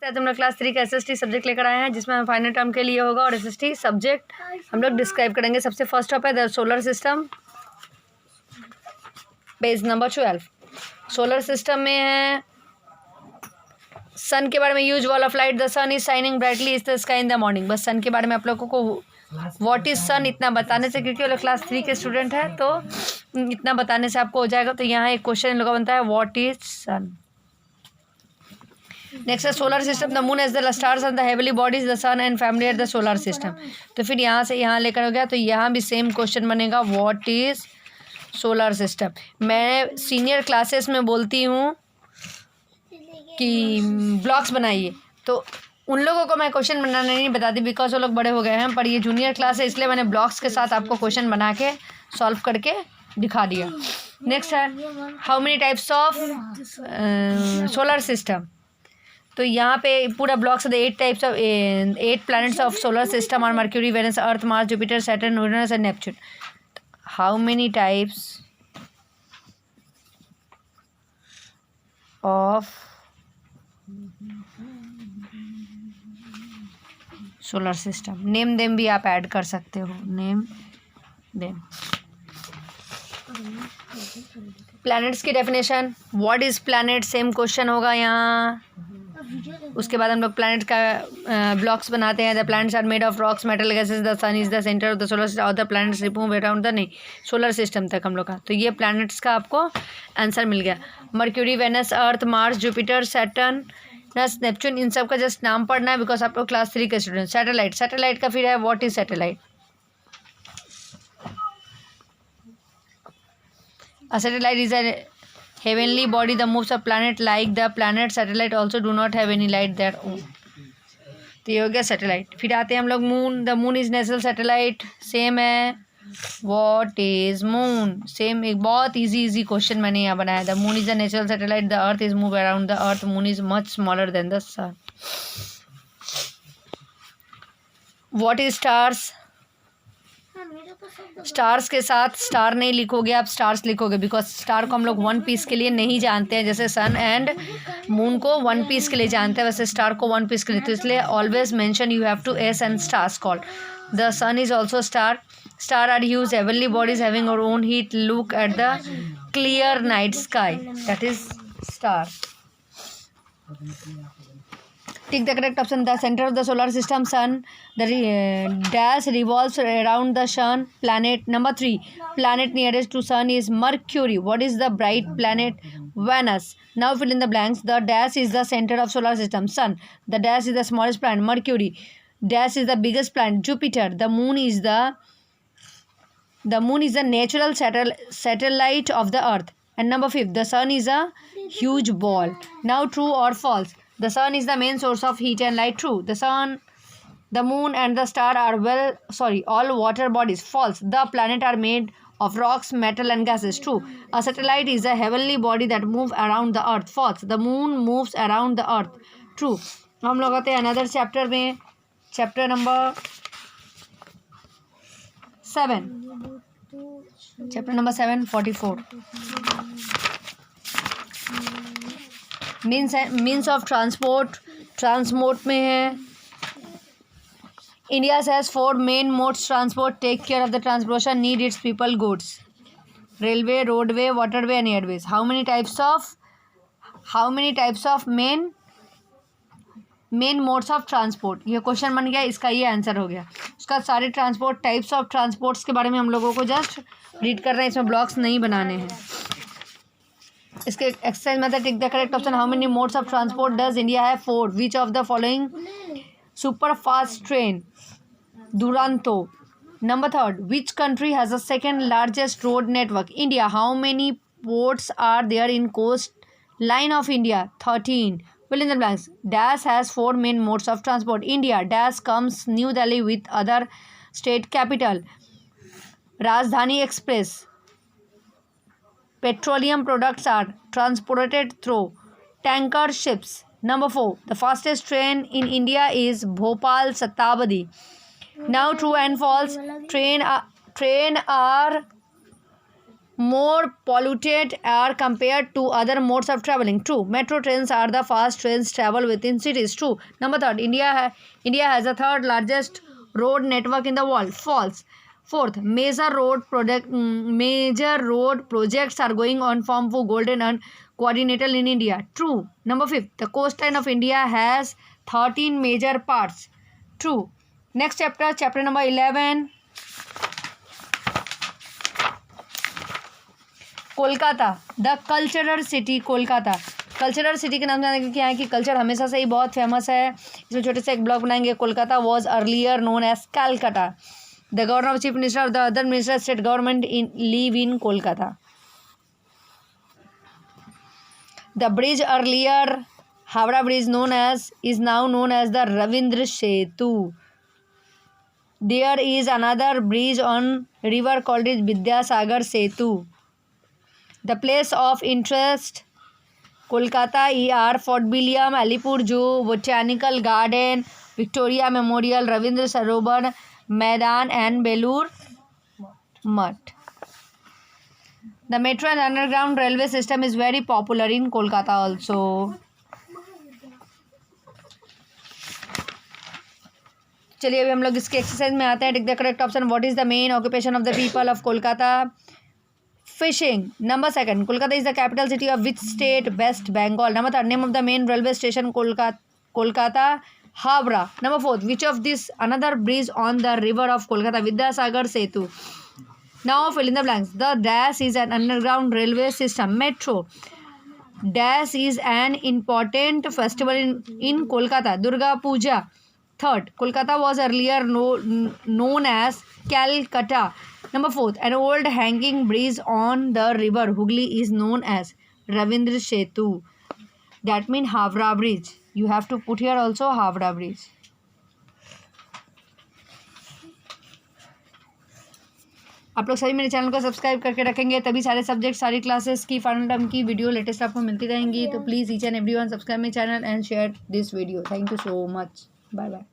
आज हम लोग क्लास 3 का एसएसटी सब्जेक्ट लेकर आए हैं, जिसमें हम फाइनल टर्म के लिए होगा और एसएसटी सब्जेक्ट हम लोग डिस्क्राइब करेंगे। सबसे फर्स्ट टॉप है the solar system, page number 12। Solar system में है सन के बारे में। Use wall of light, the sun is shining brightly is the sky in the morning. बस सन के बारे में आप लोगों को व्हाट इज सन इतना बताने से, क्योंकि वो लोग क्लास 3 के स्टूडेंट है तो इतना बताने से आपको हो जाएगा। तो यहाँ एक क्वेश्चन इन लोगों का बनता है, व्हाट इज सन। नेक्स्ट है solar system, the moon as the stars and the heavenly bodies the sun and family at the solar system. तो फिर यहाँ से यहाँ लेकर हो गया, तो यहाँ भी सेम क्वेश्चन बनेगा, व्हाट इज सोलर सिस्टम। मैं सीनियर क्लासेस में बोलती हूँ कि ब्लॉक्स बनाइए, तो उन लोगों को मैं क्वेश्चन बनाना नहीं बताती बिकॉज वो लोग बड़े हो गए हैं, पर ये जूनियर क्लास है इसलिए मैंने ब्लॉक्स के साथ आपको क्वेश्चन बना के सॉल्व करके दिखा दिया। नेक्स्ट है how many types of solar system. तो यहाँ पे पूरा ब्लॉक्स है 8 types of 8 planets of solar system और Mercury, Venus, Earth, Mars, Jupiter, Saturn, Uranus and Neptune. How many types of solar system, name them भी आप add कर सकते हो, नेम देम। प्लैनेट्स की definition, what is planet, same question होगा यहाँ। उसके बाद हम लोग प्लैनेट का ब्लॉक्स बनाते हैं। The planets are made of rocks, metal, gases, the sun is the centre of the solar system, other planets remove around the नहीं सोलर सिस्टम तक हम लोग का। तो ये प्लैनेट्स का आपको आंसर मिल गया। Mercury, Venus, Earth, Mars, Jupiter, Saturn, Neptune, इन सब का जस्ट नाम पढ़ना है बिकॉज आप लोग क्लास 3 के स्टूडेंट। सैटेलाइट, सैटेलाइट का फिर है what is satellite. A satellite is a heavenly body that moves a planet like the planet. Satellite also do not have any light their own. तो ये हो गया सैटेलाइट। फिर आते हैं हम लोग moon. The moon is natural satellite, same है व्हाट इज मून। सेम एक बहुत इजी क्वेश्चन मैंने यहाँ बनाया। The moon is a natural satellite, the earth is move around the earth, moon is much smaller than the sun. What is stars. Stars के साथ star नहीं लिखोगे आप, स्टार्स लिखोगे बिकॉज स्टार को हम लोग 1 पीस के लिए नहीं जानते हैं, जैसे सन एंड मून को 1 पीस के लिए जानते हैं, वैसे स्टार को 1 पीस के लिए। तो इसलिए always mention you have to S and stars called. The sun is also star. Star are huge heavenly bodies having our own heat, look at the clear night sky, that is star. Take the correct option. The center of the solar system, sun. The dash revolves around the sun. Planet number 3. Planet nearest to sun is Mercury. What is the bright planet? Venus. Now fill in the blanks. The dash is the center of solar system, sun. The dash is the smallest planet, Mercury. Dash is the biggest planet, Jupiter. The moon is the natural satellite of the earth. And number 5, the sun is a huge ball. Now true or false? The sun is the main source of heat and light. True. The sun, the moon and the star are all water bodies. False. The planet are made of rocks, metal and gases. True. A satellite is a heavenly body that moves around the earth. False. The moon moves around the earth. True. हम लोग आते हैं another chapter में, chapter number 7। Chapter number 7 44 means of transport में है। India has 4 main modes transport, take care of the transportation need its people goods, railway, roadway, waterway and airways. How many types of main modes of transport. ये question बन गया, इसका ये answer हो गया। उसका सारे ट्रांसपोर्ट टाइप्स ऑफ ट्रांसपोर्ट्स के बारे में हम लोगों को जस्ट रीड कर रहे हैं, इसमें ब्लॉक्स नहीं बनाने हैं। इसके एक्सरसाइज में tick the correct option. How many modes of transport does India have? 4। Which of the following super fast train? Duronto. Number 3, which country has the second largest road network? India. How many ports are there in coast line of India? 13। Fill in the blanks. Dash has 4 main modes of transport. India. Dash comes New Delhi with other state capital. Rajdhani Express. Petroleum products are transported through tanker ships. Number 4. The fastest train in India is Bhopal Shatabdi. Now true and false. Train are more polluted are compared to other modes of traveling. True. Metro trains are the fast trains travel within cities. True. Number third, India has the third largest road network in the world. False. Fourth, major road projects are going on from for golden and coordinated in India. True. Number fifth, the coastline of India has 13 major parts. True. Next chapter, chapter number 11. Kolkata, the cultural city Kolkata. Cultural city के नाम से जाने क्या है कि culture हमेशा से ही बहुत फेमस है. इसमें छोटे से एक ब्लॉग बनाएंगे. Kolkata was earlier known as Calcutta. The governor chief minister of the other minister state government in live in Kolkata. The bridge earlier Howrah bridge known as is now known as the Ravindra Setu. There is another bridge on river called Vidyasagar Setu. The place of interest Kolkata are Fort William, Alipur Zoo, Botanical Garden, Victoria Memorial, Ravindra Sarovar Maidan and Belur Mutt. The metro and underground railway system is very popular in Kolkata also. चलिए अभी हम लोग इसके exercise में आते हैं. Tick the correct option. What is the main occupation of the people of Kolkata? Fishing. Number second, Kolkata is the capital city of which state? West Bengal. Number third, name of the main railway station Kolkata Howrah. Number fourth, which of this another bridge on the river of Kolkata? Vidyasagar Setu. Now fill in the blanks. The dash is an underground railway system. Metro. Dash is N important festival in Kolkata. Durga Puja. Third, Kolkata was earlier known as Calcutta. Number fourth, an old hanging bridge on the river Hooghly is known as Ravindra Setu. That means Havra Bridge. You have to put here also Havra Bridge. आप लोग सभी मेरे channel को subscribe करके रखेंगे तभी सारे subject सारी क्लासेस की फाइनल टर्म की वीडियो लेटेस्ट आपको मिलती रहेंगी. तो please each and everyone subscribe my channel and share this video. Thank you so much. Bye bye.